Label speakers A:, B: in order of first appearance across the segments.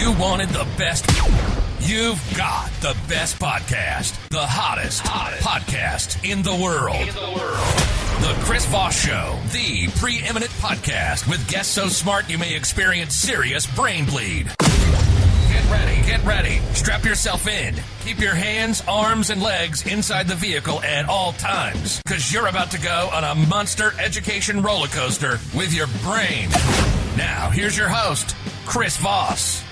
A: You wanted the best. You've got the best podcast. The hottest podcast in the world. The Chris Voss Show. The preeminent podcast with guests so smart you may experience serious brain bleed. Get ready. Strap yourself in. Keep your hands, arms, and legs inside the vehicle at all times, because you're about to go on a monster education roller coaster with your brain. Now, here's your host, Chris Voss.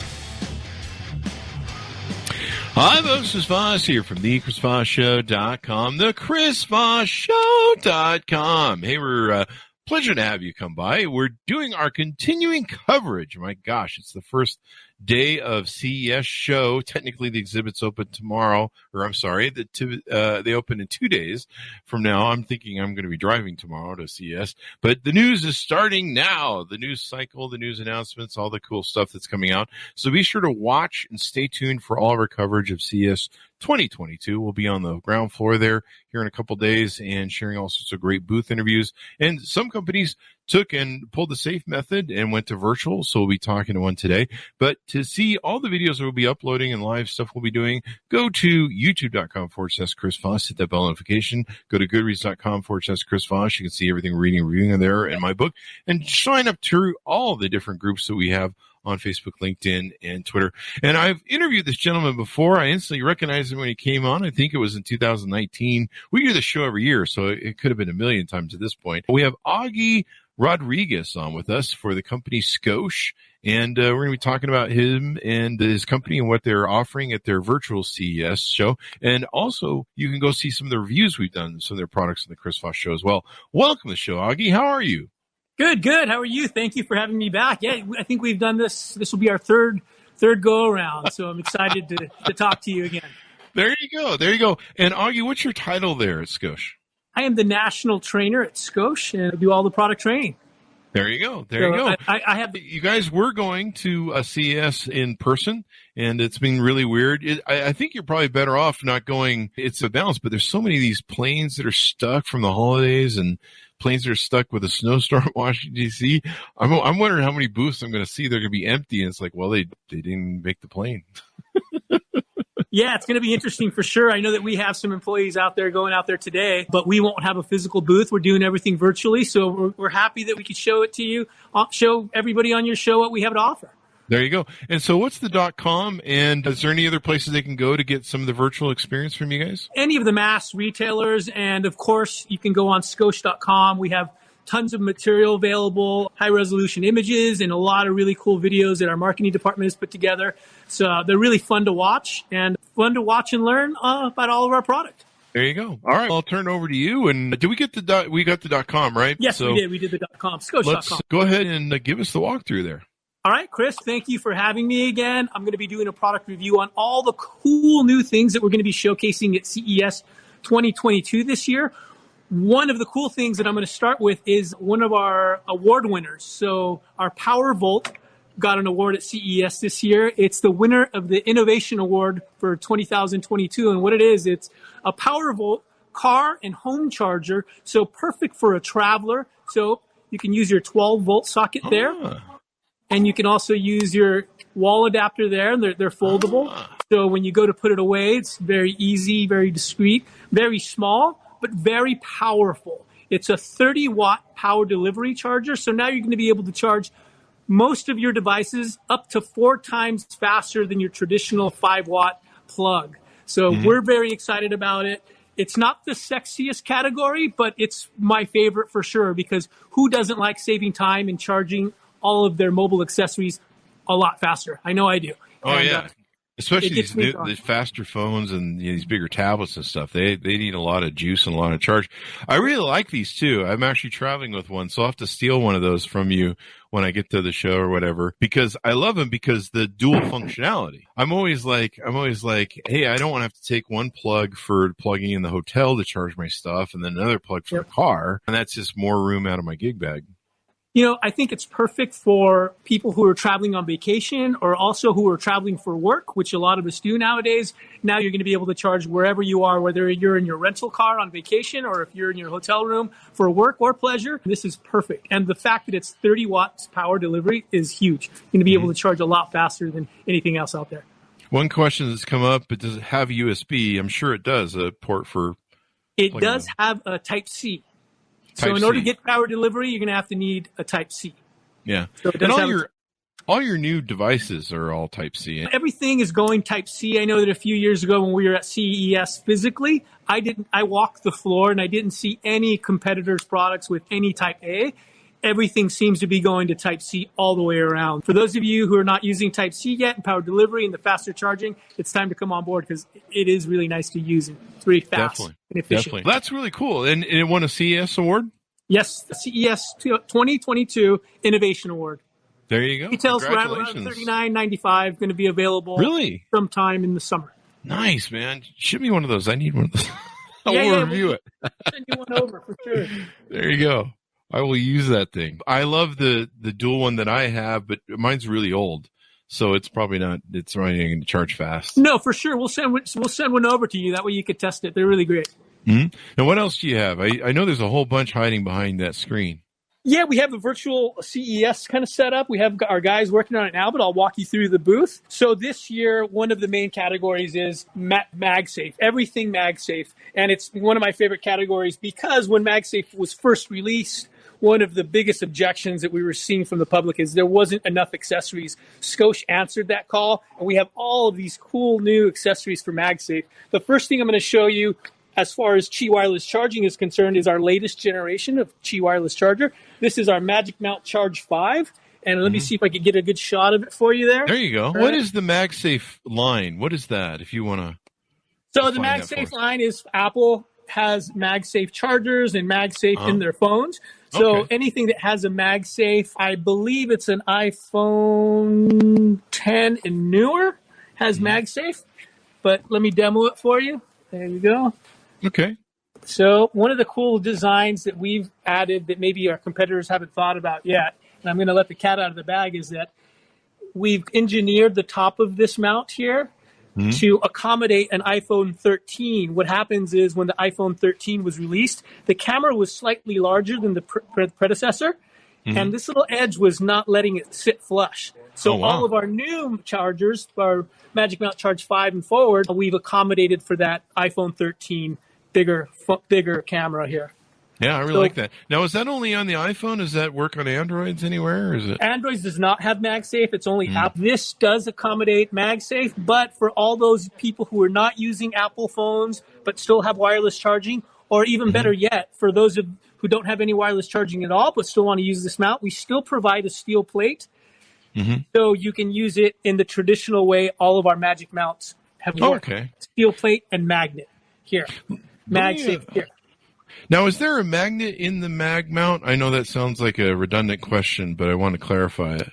B: Hi, folks. This is Voss here from the ChrisVossShow.com, the ChrisVossShow.com. Hey, we're pleasure to have you come by. We're doing our continuing coverage. My gosh, it's the first day of CES show. Technically, the exhibit's open tomorrow, or I'm sorry, they open in 2 days from now. I'm thinking I'm going to be driving tomorrow to CES, but the news is starting now. The news cycle, the news announcements, all the cool stuff that's coming out. So be sure to watch and stay tuned for all of our coverage of CES 2022. We'll be on the ground floor there here in a couple days and sharing all sorts of great booth interviews. And some companies took and pulled the safe method and went to virtual, so we'll be talking to one today. But to see all the videos that we'll be uploading and live stuff we'll be doing, go to youtube.com/Chris Voss, hit that bell notification. Go to goodreads.com/Chris Voss. You can see everything reading and reviewing there in my book. And sign up to all the different groups that we have on Facebook, LinkedIn, and Twitter. And I've interviewed this gentleman before. I instantly recognized him when he came on. I think it was in 2019. We do the show every year, so it could have been a million times at this point. We have Augie Rodriguez on with us for the company Scosche, and we're going to be talking about him and his company and what they're offering at their virtual CES show. And also, you can go see some of the reviews we've done, some of their products in the Chris Voss Show as well. Welcome to the show, Augie. How are you?
C: Good. How are you? Thank you for having me back. Yeah, I think we've done this. This will be our third go around, so I'm excited to talk to you again.
B: There you go. And Augie, what's your title there at Scosche?
C: I am the national trainer at Scosche, and I do all the product training.
B: There you go.
C: I have.
B: You guys were going to a CES in person, and it's been really weird. I think you're probably better off not going. It's a balance, but there's so many of these planes that are stuck from the holidays and planes that are stuck with a snowstorm in Washington, D.C. I'm wondering how many booths I'm going to see. They're going to be empty, and it's like, well, they didn't make the plane.
C: Yeah, it's going to be interesting for sure. I know that we have some employees out there going out there today, but we won't have a physical booth. We're doing everything virtually, so we're happy that we could show it to you, show everybody on your show what we have to offer.
B: There you go. And so what's the .com, and is there any other places they can go to get some of the virtual experience from you guys?
C: Any of the mass retailers, and of course, you can go on Scosche.com. We have tons of material available, high-resolution images, and a lot of really cool videos that our marketing department has put together. So they're really fun to watch and learn about all of our product.
B: There you go. All right, I'll turn it over to you. And did we get we got the .com, right?
C: Yes, we did. We did the .com, Scosche.com.
B: Let's go ahead and give us the walkthrough there.
C: All right, Chris, thank you for having me again. I'm going to be doing a product review on all the cool new things that we're going to be showcasing at CES 2022 this year. One of the cool things that I'm going to start with is one of our award winners. So our Power Volt got an award at CES this year. It's the winner of the Innovation Award for 2022. And what it is, it's a Power Volt car and home charger. So perfect for a traveler. So you can use your 12-volt socket there. And you can also use your wall adapter there. And they're foldable. So when you go to put it away, it's very easy, very discreet, very small, but very powerful. It's a 30-watt power delivery charger. So now you're going to be able to charge most of your devices up to 4 times faster than your traditional 5-watt plug. So we're very excited about it. It's not the sexiest category, but it's my favorite for sure, because who doesn't like saving time and charging all of their mobile accessories a lot faster? I know I do.
B: Oh, yeah. Especially these faster phones and these bigger tablets and stuff. They need a lot of juice and a lot of charge. I really like these too. I'm actually traveling with one, so I'll have to steal one of those from you when I get to the show or whatever, because I love them because the dual functionality. I'm always like, hey, I don't want to have to take one plug for plugging in the hotel to charge my stuff and then another plug for the car. And that's just more room out of my gig bag.
C: I think it's perfect for people who are traveling on vacation or also who are traveling for work, which a lot of us do nowadays. Now you're going to be able to charge wherever you are, whether you're in your rental car on vacation or if you're in your hotel room for work or pleasure. This is perfect. And the fact that it's 30 watts power delivery is huge. You're going to be able to charge a lot faster than anything else out there.
B: One question that's come up, but does it have USB? I'm sure it does, a port for...
C: It does have a Type-C. So in order to get power delivery, you're going to have to need a Type-C.
B: Yeah.
C: So
B: and all your new devices are all Type-C.
C: Everything is going Type-C. I know that a few years ago when we were at CES physically, I walked the floor and I didn't see any competitors' products with any Type-A. Everything seems to be going to Type-C all the way around. For those of you who are not using Type-C yet and power delivery and the faster charging, it's time to come on board because it is really nice to use and it's really fast and efficient.
B: Definitely. That's really cool. And it won a CES award?
C: Yes, the CES 2022 Innovation Award.
B: There you go.
C: Details around $39.95, going to be available sometime in the summer.
B: Nice, man. Ship me one of those. I need one of those. I'll review it.
C: Send you one over for sure.
B: There you go. I will use that thing. I love the dual one that I have, but mine's really old, so it's probably not going to charge fast.
C: No, for sure. We'll send one over to you. That way you could test it. They're really great.
B: Mm-hmm. And what else do you have? I know there's a whole bunch hiding behind that screen.
C: Yeah, we have a virtual CES kind of setup. We have our guys working on it now, but I'll walk you through the booth. So this year, one of the main categories is MagSafe, everything MagSafe. And it's one of my favorite categories because when MagSafe was first released, one of the biggest objections that we were seeing from the public is there wasn't enough accessories. Scosche answered that call, and we have all of these cool new accessories for MagSafe. The first thing I'm going to show you as far as Qi wireless charging is concerned is our latest generation of Qi wireless charger. This is our Magic Mount Charge 5. And let me see if I can get a good shot of it for you there.
B: There you go. What is the MagSafe line? What is that, if you want to?
C: So the MagSafe line is Apple has MagSafe chargers and MagSafe in their phones. So anything that has a MagSafe, I believe it's an iPhone 10 and newer, has MagSafe. But let me demo it for you. There you go.
B: Okay.
C: So one of the cool designs that we've added that maybe our competitors haven't thought about yet, and I'm going to let the cat out of the bag, is that we've engineered the top of this mount here to accommodate an iPhone 13. What happens is when the iPhone 13 was released, the camera was slightly larger than the predecessor, and this little edge was not letting it sit flush. So all of our new chargers, our Magic Mount Charge 5 and forward, we've accommodated for that iPhone 13 bigger camera here.
B: Yeah, I really like that. Now, is that only on the iPhone? Does that work on Androids anywhere? Or is it?
C: Androids does not have MagSafe. It's only Apple. This does accommodate MagSafe, but for all those people who are not using Apple phones but still have wireless charging, or even better yet, for those who don't have any wireless charging at all but still want to use this mount, we still provide a steel plate. So you can use it in the traditional way all of our Magic Mounts have worked. Steel plate and magnet here. MagSafe here.
B: Now, is there a magnet in the Mag Mount? I know that sounds like a redundant question, but I want to clarify it.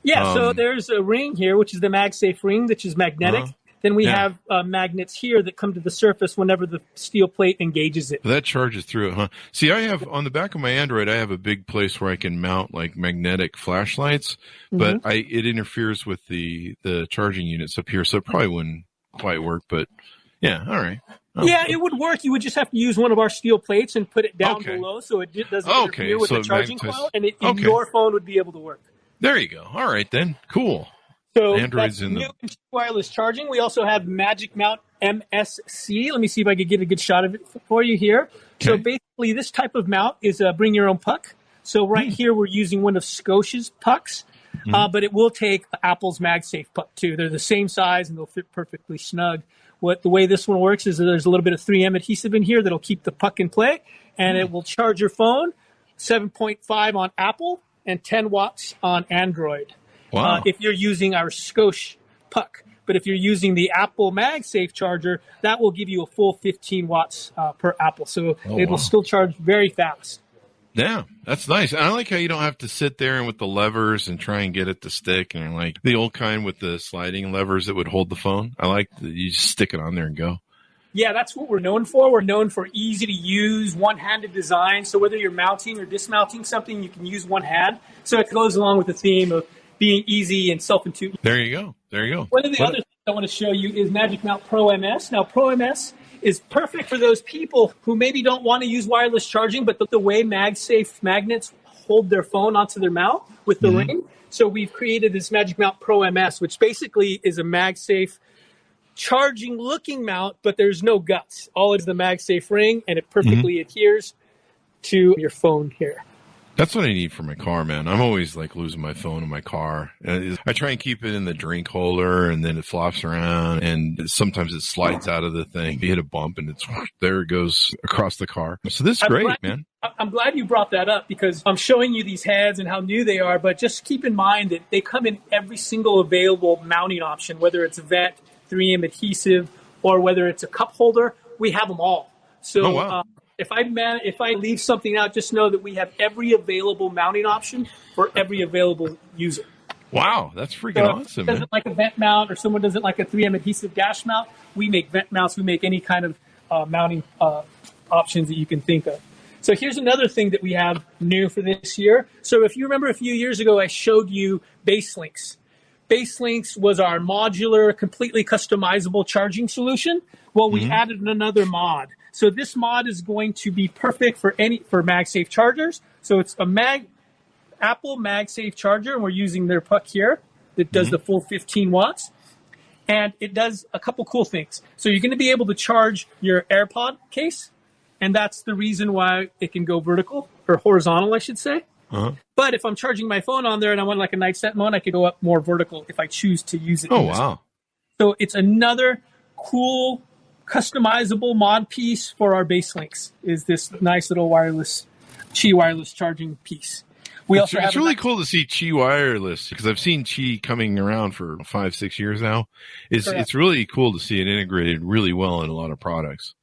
C: Yeah, so there's a ring here, which is the MagSafe ring, which is magnetic. Then we have magnets here that come to the surface whenever the steel plate engages it.
B: That charges through it, huh? See, I have, on the back of my Android, I have a big place where I can mount like magnetic flashlights, but it interferes with the charging units up here, so it probably wouldn't quite work, but yeah, all right.
C: Yeah, it would work. You would just have to use one of our steel plates and put it down below so it doesn't interfere with the charging coil, and your phone would be able to work.
B: There you go. All right, then. Cool.
C: So
B: Android's
C: that's
B: in
C: new wireless charging. We also have Magic Mount MSC. Let me see if I could get a good shot of it for you here. Okay. So basically, this type of mount is a bring your own puck. So right here, we're using one of Scosche's pucks, but it will take Apple's MagSafe puck too. They're the same size and they'll fit perfectly snug. The way this one works is that there's a little bit of 3M adhesive in here that'll keep the puck in play, and it will charge your phone 7.5 on Apple and 10 watts on Android.
B: Wow.
C: If you're using our Scosche puck. But if you're using the Apple MagSafe charger, that will give you a full 15 watts per Apple. So it will still charge very fast.
B: Yeah, that's nice. I like how you don't have to sit there and with the levers and try and get it to stick, and like the old kind with the sliding levers that would hold the phone. I like that you just stick it on there and go.
C: Yeah, that's what we're known for. We're known for easy to use, one-handed design. So whether you're mounting or dismounting something, you can use one hand. So it goes along with the theme of being easy and self-intuitive.
B: There you go. There you go.
C: One of the other things I want to show you is Magic Mount Pro MS. Now, Pro MS is perfect for those people who maybe don't want to use wireless charging, but the way MagSafe magnets hold their phone onto their mount with the ring. So we've created this Magic Mount Pro MS, which basically is a MagSafe charging looking mount, but there's no guts. All is the MagSafe ring, and it perfectly adheres to your phone here.
B: That's what I need for my car, man. I'm always like losing my phone in my car. I try and keep it in the drink holder, and then it flops around, and sometimes it slides out of the thing. You hit a bump, and there it goes across the car. So this is great, man.
C: I'm glad you brought that up, because I'm showing you these heads and how new they are, but just keep in mind that they come in every single available mounting option, whether it's vet, 3M adhesive, or whether it's a cup holder. We have them all. So if I leave something out, just know that we have every available mounting option for every available user.
B: Wow, that's freaking awesome.
C: If someone doesn't like a vent mount, or someone doesn't like a 3M adhesive dash mount, we make vent mounts. We make any kind of mounting options that you can think of. So here's another thing that we have new for this year. So if you remember a few years ago, I showed you BaseLinks. BaseLinks was our modular, completely customizable charging solution. Well, we added another mod. So this mod is going to be perfect for MagSafe chargers. So it's a Apple MagSafe charger, and we're using their puck here that does the full 15 watts. And it does a couple cool things. So you're going to be able to charge your AirPod case, and that's the reason why it can go vertical, or horizontal, I should say. But if I'm charging my phone on there and I want like a night set mode, I could go up more vertical if I choose to use it.
B: Oh, wow.
C: So it's another cool, customizable mod piece for our BaseLinks, is this nice little Qi wireless charging piece.
B: It's really cool to see Qi wireless, because I've seen Qi coming around for 5-6 years now. It's really cool to see it integrated really well in a lot of products.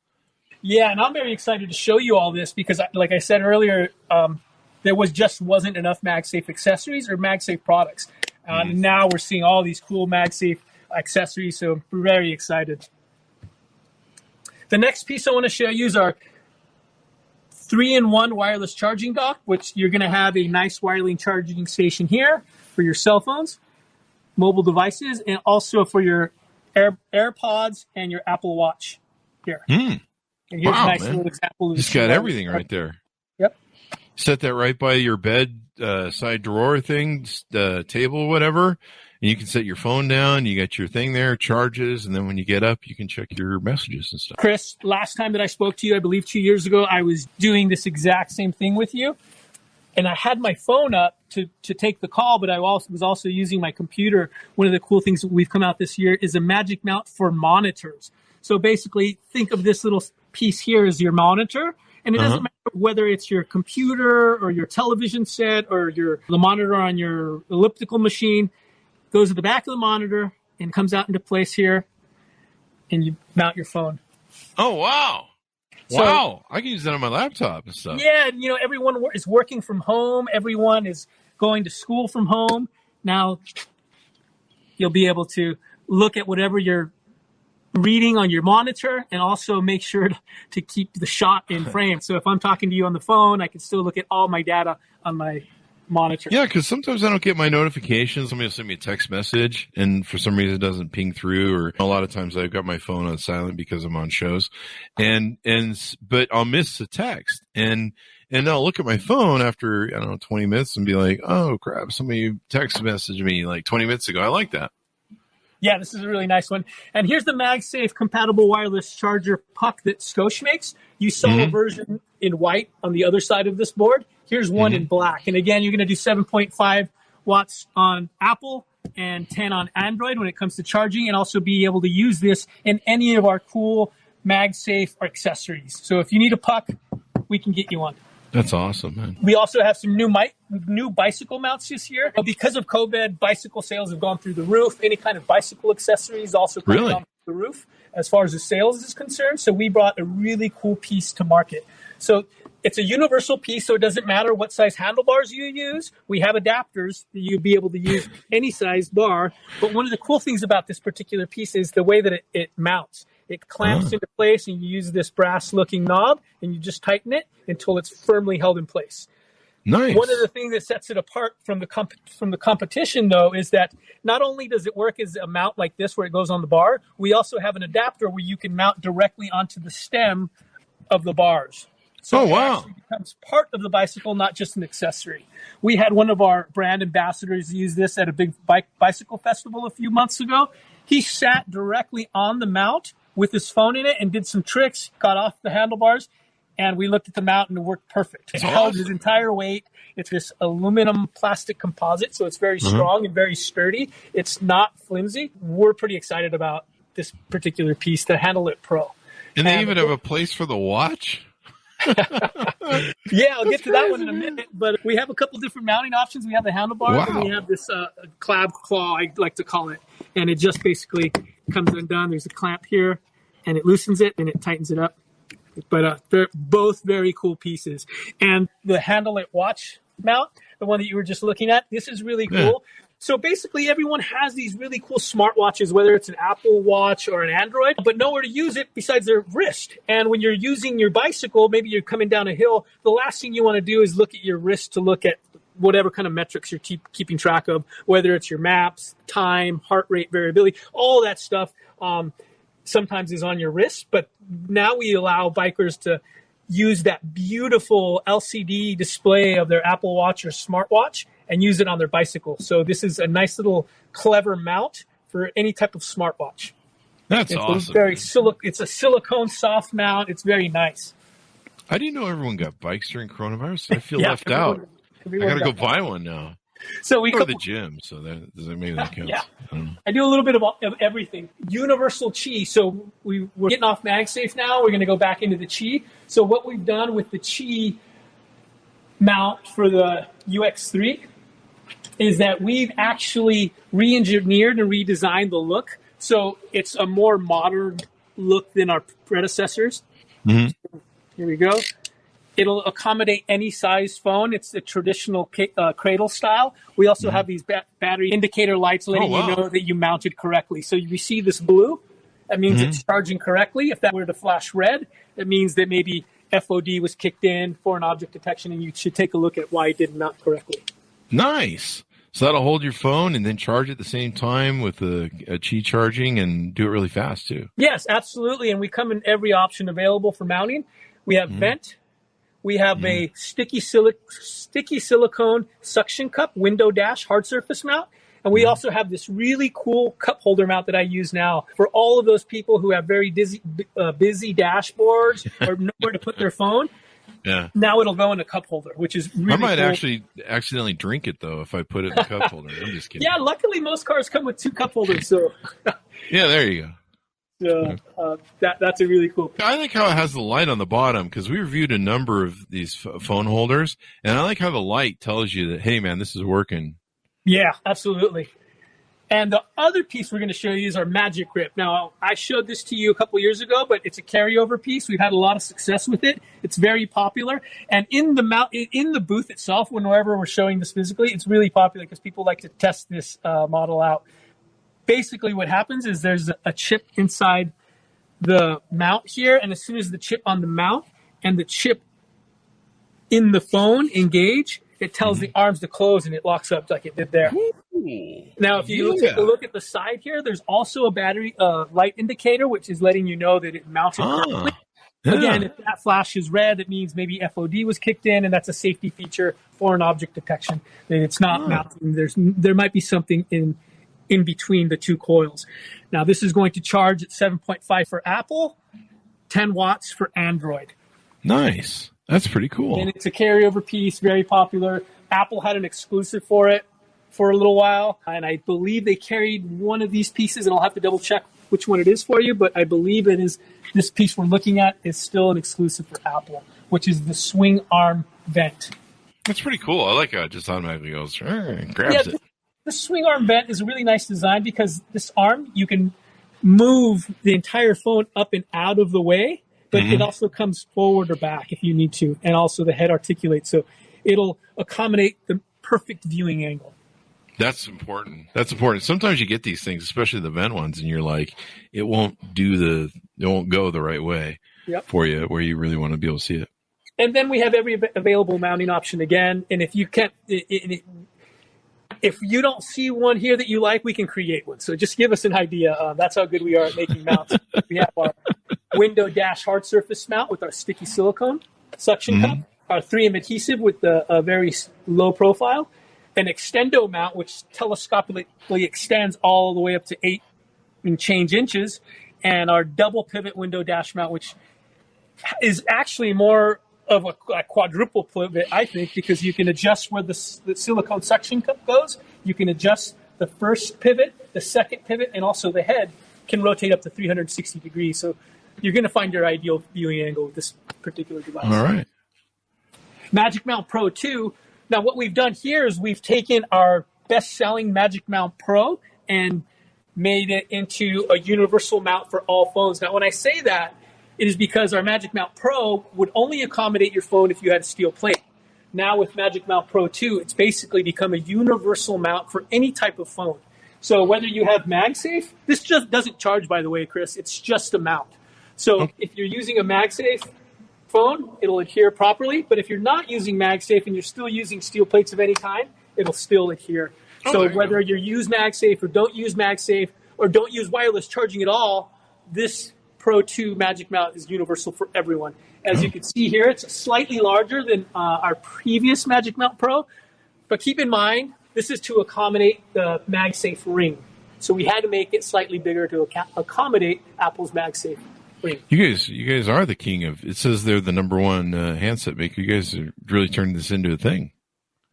C: Yeah, and I'm very excited to show you all this, because like I said earlier, there wasn't enough MagSafe accessories or MagSafe products. And now we're seeing all these cool MagSafe accessories, so we're very excited. The next piece I want to show you is our 3-in-1 wireless charging dock, which you're going to have a nice wireless charging station here for your cell phones, mobile devices, and also for your AirPods and your Apple Watch here. And here's a nice little example of
B: it's got everything right there.
C: Yep.
B: Set that right by your bed side drawer thing, table, whatever. And you can set your phone down. You got your thing there, charges, and then when you get up, you can check your messages and stuff.
C: Chris, last time that I spoke to you, I believe 2 years ago, I was doing this exact same thing with you. And I had my phone up to take the call, but I was also using my computer. One of the cool things that we've come out this year is a Magic Mount for monitors. So basically, think of this little piece here as your monitor. And it doesn't matter whether it's your computer or your television set or the monitor on your elliptical machine. Goes to the back of the monitor and comes out into place here, and you mount your phone.
B: Oh, wow. Wow. I can use that on my laptop and stuff.
C: Yeah, everyone is working from home. Everyone is going to school from home. Now, you'll be able to look at whatever you're reading on your monitor, and also make sure to keep the shot in frame. So if I'm talking to you on the phone, I can still look at all my data on my monitor.
B: Yeah, because sometimes I don't get my notifications. Somebody will send me a text message, and for some reason it doesn't ping through. Or a lot of times I've got my phone on silent because I'm on shows, but I'll miss the text, and I'll look at my phone after 20 minutes and be like, oh crap, somebody text messaged me like 20 minutes ago. I like that.
C: Yeah, this is a really nice one. And here's the MagSafe compatible wireless charger puck that Scosche makes. You saw a version in white on the other side of this board. Here's one in black. And again, you're going to do 7.5 watts on Apple and 10 on Android when it comes to charging, and also be able to use this in any of our cool MagSafe accessories. So if you need a puck, we can get you one.
B: That's awesome, man.
C: We also have some new bicycle mounts this year. Because of COVID, bicycle sales have gone through the roof. Any kind of bicycle accessories also gone through the roof as far as the sales is concerned. So we brought a really cool piece to market. So it's a universal piece, so it doesn't matter what size handlebars you use. We have adapters that you'll be able to use any size bar. But one of the cool things about this particular piece is the way that it mounts. It clamps into place, and you use this brass-looking knob, and you just tighten it until it's firmly held in place.
B: Nice.
C: One of the things that sets it apart from the competition, though, is that not only does it work as a mount like this where it goes on the bar, we also have an adapter where you can mount directly onto the stem of the bars. So it actually becomes part of the bicycle, not just an accessory. We had one of our brand ambassadors use this at a big bicycle festival a few months ago. He sat directly on the mount with his phone in it and did some tricks, got off the handlebars, and we looked at the mount and it worked perfect. It held his entire weight. It's this aluminum plastic composite, so it's very strong and very sturdy. It's not flimsy. We're pretty excited about this particular piece, the Handle It Pro.
B: And they even have a place for the watch?
C: Yeah, I'll get to that one in a minute. But we have a couple different mounting options. We have the handlebars, and we have this clav claw, I like to call it. And it just basically comes undone. There's a clamp here, and it loosens it, and it tightens it up. But they're both very cool pieces. And the Handle It watch mount, the one that you were just looking at, this is really cool. Yeah. So basically, everyone has these really cool smartwatches, whether it's an Apple Watch or an Android, but nowhere to use it besides their wrist. And when you're using your bicycle, maybe you're coming down a hill, the last thing you want to do is look at your wrist to look at whatever kind of metrics you're keeping track of, whether it's your maps, time, heart rate variability, all that stuff sometimes is on your wrist. But now we allow bikers to use that beautiful LCD display of their Apple Watch or smartwatch and use it on their bicycle. So this is a nice little clever mount for any type of smartwatch.
B: That's awesome.
C: It's a silicone soft mount. It's very nice.
B: I didn't know everyone got bikes during coronavirus. I feel left out. I got to go buy one now.
C: So we
B: go to the gym, so maybe that counts.
C: Yeah. I do a little bit of everything. Universal Qi. So we're getting off MagSafe now. We're going to go back into the Qi. So what we've done with the Qi mount for the UX3 is that we've actually re-engineered and redesigned the look. So it's a more modern look than our predecessors. Mm-hmm. Here we go. It'll accommodate any size phone. It's the traditional cradle style. We also have these battery indicator lights letting you know that you mounted correctly. So you see this blue, that means it's charging correctly. If that were to flash red, that means that maybe FOD was kicked in for an object detection, and you should take a look at why it did not correctly.
B: Nice. So that'll hold your phone and then charge at the same time with a Qi charging and do it really fast too.
C: Yes, absolutely. And we come in every option available for mounting. We have vent. We have a sticky silicone suction cup, window dash, hard surface mount. And we also have this really cool cup holder mount that I use now for all of those people who have very busy dashboards or nowhere to put their phone.
B: Yeah.
C: Now it'll go in a cup holder, which is really cool.
B: Actually accidentally drink it, though, if I put it in the cup holder. I'm just kidding.
C: Yeah, luckily most cars come with 2 cup holders. So
B: yeah, there you go.
C: So that's a really cool.
B: I like how it has the light on the bottom, because we reviewed a number of these phone holders, and I like how the light tells you that, hey, man, this is working. Yeah,
C: absolutely. And the other piece we're going to show you is our Magic Grip. Now, I showed this to you a couple years ago, but it's a carryover piece. We've had a lot of success with it. It's very popular. And in the booth itself, whenever we're showing this physically, it's really popular because people like to test this model out. Basically, what happens is there's a chip inside the mount here, and as soon as the chip on the mount and the chip in the phone engage, it tells the arms to close and it locks up like it did there. Ooh, now, if you take a look at the side here, there's also a battery light indicator, which is letting you know that it mounted properly. Yeah. Again, if that flash is red, it means maybe FOD was kicked in, and that's a safety feature for an object detection. That it's not mounting. There might be something in between the 2 coils. Now, this is going to charge at 7.5 for Apple, 10 watts for Android.
B: Nice. That's pretty cool.
C: And it's a carryover piece, very popular. Apple had an exclusive for it for a little while, and I believe they carried one of these pieces, and I'll have to double check which one it is for you, but I believe it is this piece we're looking at is still an exclusive for Apple, which is the swing arm vent.
B: That's pretty cool. I like how it just automatically goes, grabs it.
C: The swing arm vent is a really nice design because this arm, you can move the entire phone up and out of the way, but it also comes forward or back if you need to. And also the head articulates, so it'll accommodate the perfect viewing angle.
B: That's important. Sometimes you get these things, especially the vent ones, and you're like, it won't do go the right way for you where you really want to be able to see it.
C: And then we have every available mounting option again. And if you can't, if you don't see one here that you like, we can create one. So just give us an idea. That's how good we are at making mounts. We have our window dash hard surface mount with our sticky silicone suction cup, our 3M adhesive with a very low profile, an extendo mount, which telescopically extends all the way up to 8 and change inches, and our double pivot window dash mount, which is actually more of a quadruple pivot, I think, because you can adjust where the silicone suction cup goes. You can adjust the first pivot, the second pivot, and also the head can rotate up to 360 degrees. So you're going to find your ideal viewing angle with this particular device.
B: All right.
C: Magic Mount Pro 2. Now, what we've done here is we've taken our best-selling Magic Mount Pro and made it into a universal mount for all phones. Now, when I say that, it is because our Magic Mount Pro would only accommodate your phone if you had a steel plate. Now with Magic Mount Pro 2, it's basically become a universal mount for any type of phone. So whether you have MagSafe, this just doesn't charge, by the way, Chris. It's just a mount. So if you're using a MagSafe phone, it'll adhere properly. But if you're not using MagSafe and you're still using steel plates of any kind, it'll still adhere. So whether you use MagSafe or don't use MagSafe or don't use wireless charging at all, this Pro 2 Magic Mount is universal for everyone. As you can see here, it's slightly larger than our previous Magic Mount Pro. But keep in mind, this is to accommodate the MagSafe ring. So we had to make it slightly bigger to accommodate Apple's MagSafe ring.
B: You guys are the king of, it says they're the number one handset maker. You guys are really turning this into a thing.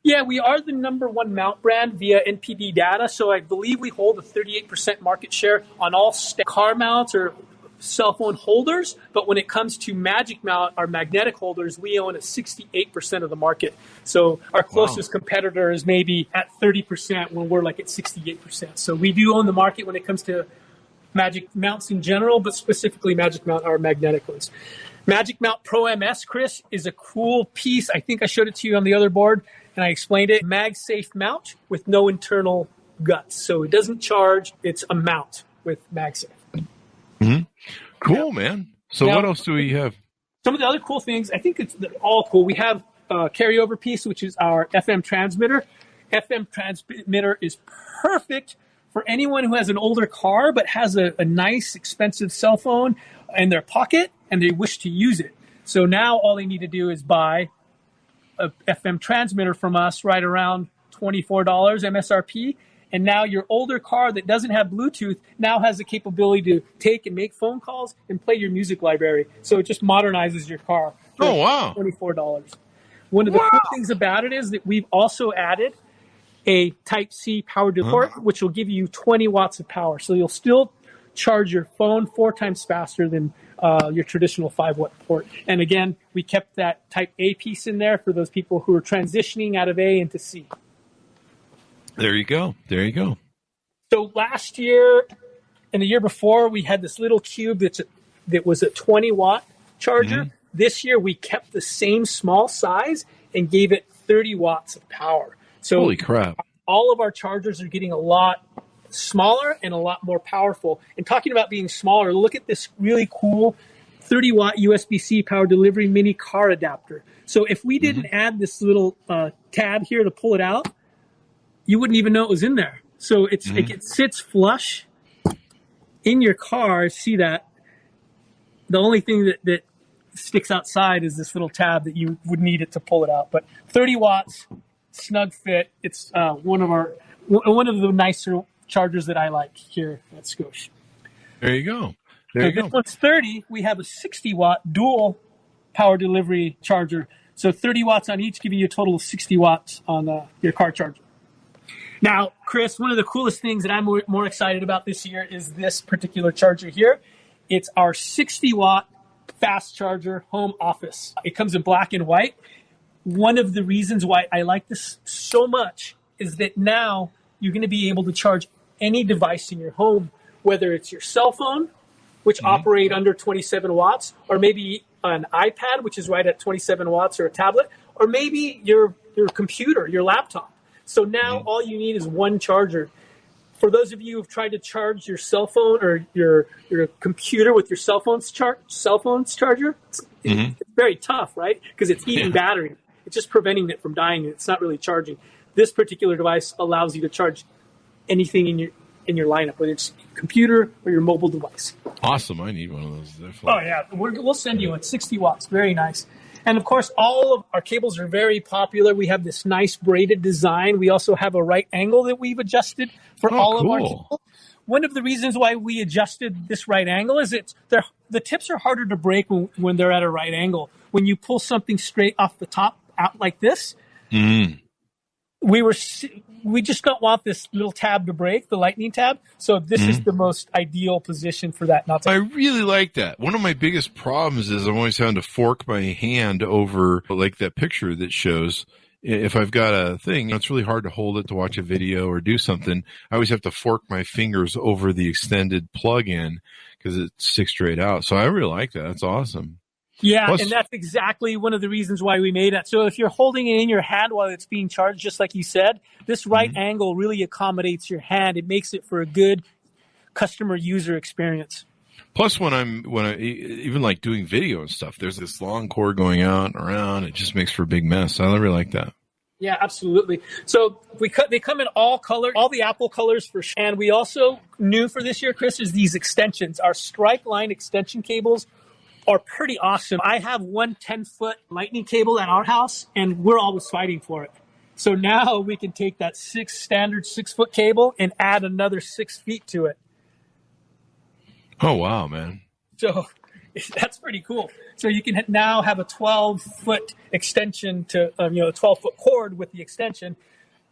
C: Yeah, we are the number one mount brand via NPD data. So I believe we hold a 38% market share on all car mounts or cell phone holders. But when it comes to Magic Mount, our magnetic holders, we own at 68% of the market. So our closest competitor is maybe at 30% when we're like at 68%. So we do own the market when it comes to Magic Mounts in general, but specifically Magic Mount, our magnetic ones. Magic Mount Pro MS, Chris, is a cool piece. I think I showed it to you on the other board, and I explained it. MagSafe mount with no internal guts. So it doesn't charge. It's a mount with MagSafe.
B: Mm-hmm. Cool, man. So now, what else do we have?
C: Some of the other cool things, I think it's all cool. We have a carryover piece, which is our FM transmitter. FM transmitter is perfect for anyone who has an older car but has a nice, expensive cell phone in their pocket and they wish to use it. So now all they need to do is buy a FM transmitter from us right around $24 MSRP. And now your older car that doesn't have Bluetooth now has the capability to take and make phone calls and play your music library. So it just modernizes your car for $24. One of the cool things about it is that we've also added a Type-C power port, which will give you 20 watts of power. So you'll still charge your phone 4 times faster than your traditional 5-watt port. And again, we kept that Type-A piece in there for those people who are transitioning out of A into C.
B: There you go. There you go.
C: So last year and the year before, we had this little cube that was a 20-watt charger. Mm-hmm. This year, we kept the same small size and gave it 30 watts of power. So
B: holy crap.
C: All of our chargers are getting a lot smaller and a lot more powerful. And talking about being smaller, look at this really cool 30-watt USB-C power delivery mini car adapter. So if we didn't add this little tab here to pull it out, you wouldn't even know it was in there. So it sits flush in your car. See that? The only thing that sticks outside is this little tab that you would need it to pull it out. But 30 watts, snug fit. It's one of the nicer chargers that I like here at Scosche.
B: There you go.
C: This one's 30. We have a 60-watt dual power delivery charger. So 30 watts on each, giving you a total of 60 watts on your car charger. Now, Chris, one of the coolest things that I'm more excited about this year is this particular charger here. It's our 60-watt fast charger home office. It comes in black and white. One of the reasons why I like this so much is that now you're going to be able to charge any device in your home, whether it's your cell phone, which operate under 27 watts, or maybe an iPad, which is right at 27 watts, or a tablet, or maybe your computer, your laptop. So now all you need is one charger For those of you who've tried to charge your cell phone or your computer with your cell phone's charger, it's very tough, right? Because it's eating battery. It's just preventing it from dying. It's not really charging. This particular device allows you to charge anything in your lineup, whether it's computer or your mobile device.
B: Awesome. I need one of those.
C: Oh, yeah. We'll send you one. 60 watts. Very nice. And, of course, all of our cables are very popular. We have this nice braided design. We also have a right angle that we've adjusted for all of our cables. One of the reasons why we adjusted this right angle is the tips are harder to break when they're at a right angle. When you pull something straight off the top out like this, we just don't want this little tab to break, the lightning tab. So this is the most ideal position for that.
B: I really like that. One of my biggest problems is I'm always having to fork my hand over, like that picture that shows. If I've got a thing, it's really hard to hold it to watch a video or do something. I always have to fork my fingers over the extended plug-in because it sticks straight out. So I really like that. That's awesome.
C: Yeah, plus, and that's exactly one of the reasons why we made it. So if you're holding it in your hand while it's being charged, just like you said, this right angle really accommodates your hand. It makes it for a good customer user experience.
B: Plus, when I even like doing video and stuff, there's this long cord going out and around. It just makes for a big mess. I really like that.
C: Yeah, absolutely. So they come in all color, all the Apple colors for sure. And we also, new for this year, Chris, is these extensions. Our stripe line extension cables are pretty awesome. I have one 10-foot lightning cable at our house, and we're always fighting for it. So now we can take that standard 6-foot cable and add another 6 feet to it.
B: Oh, wow, man.
C: So that's pretty cool. So you can now have a 12-foot extension to, a 12-foot cord with the extension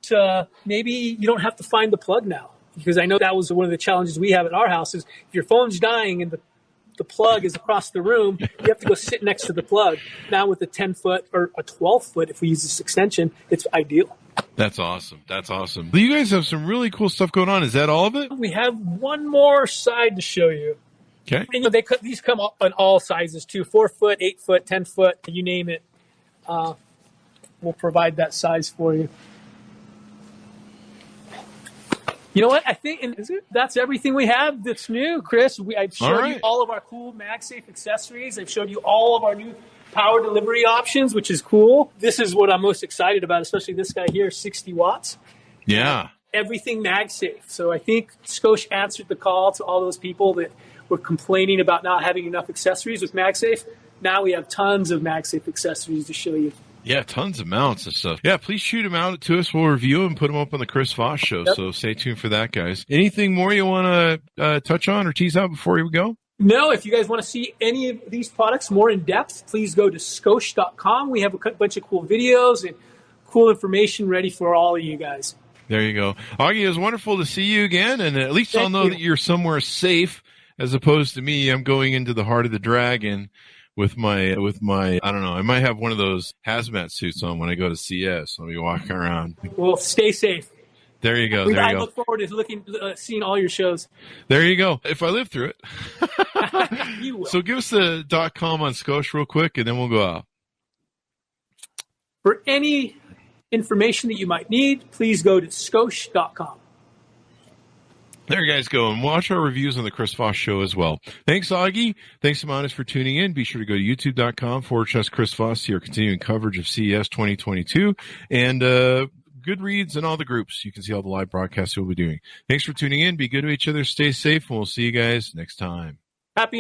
C: to maybe you don't have to find the plug now. Because I know that was one of the challenges we have at our house is if your phone's dying and the plug is across the room, you have to go sit next to the plug. Now with a 10-foot or a 12-foot, if we use this extension, it's ideal.
B: That's awesome. That's awesome. You guys have some really cool stuff going on. Is that all of it?
C: We have one more side to show you.
B: Okay.
C: And these come in all sizes too, 4-foot, 8-foot, 10-foot, you name it. We'll provide that size for you. You know what? I think that's everything we have that's new, Chris. I've showed you all of our cool MagSafe accessories. I've showed you all of our new power delivery options, which is cool. This is what I'm most excited about, especially this guy here, 60 watts.
B: Yeah.
C: Everything MagSafe. So I think Scosche answered the call to all those people that were complaining about not having enough accessories with MagSafe. Now we have tons of MagSafe accessories to show you.
B: Yeah, tons of mounts and stuff. Yeah, please shoot them out to us. We'll review them and put them up on the Chris Voss Show. Yep. So stay tuned for that, guys. Anything more you want to touch on or tease out before we go?
C: No, if you guys want to see any of these products more in depth, please go to Scosche.com. We have a bunch of cool videos and cool information ready for all of you guys.
B: There you go. Augie, it was wonderful to see you again, and at least I'll know that you're somewhere safe as opposed to me. I'm going into the heart of the dragon with my I don't know, I might have one of those hazmat suits on when I go to CES. I'll be walking around.
C: Well, stay safe.
B: There you go.
C: I look forward to seeing all your shows.
B: There you go. If I live through it.
C: You will.
B: So give us the .com on Scosche real quick, and then we'll go out.
C: For any information that you might need, please go to Scosche.com.
B: There you guys go, and watch our reviews on the Chris Voss Show as well. Thanks, Augie. Thanks, Amanis, for tuning in. Be sure to go to youtube.com/Chris Voss, see our continuing coverage of CES 2022, and Goodreads and all the groups. You can see all the live broadcasts we'll be doing. Thanks for tuning in. Be good to each other. Stay safe, and we'll see you guys next time.
C: Happy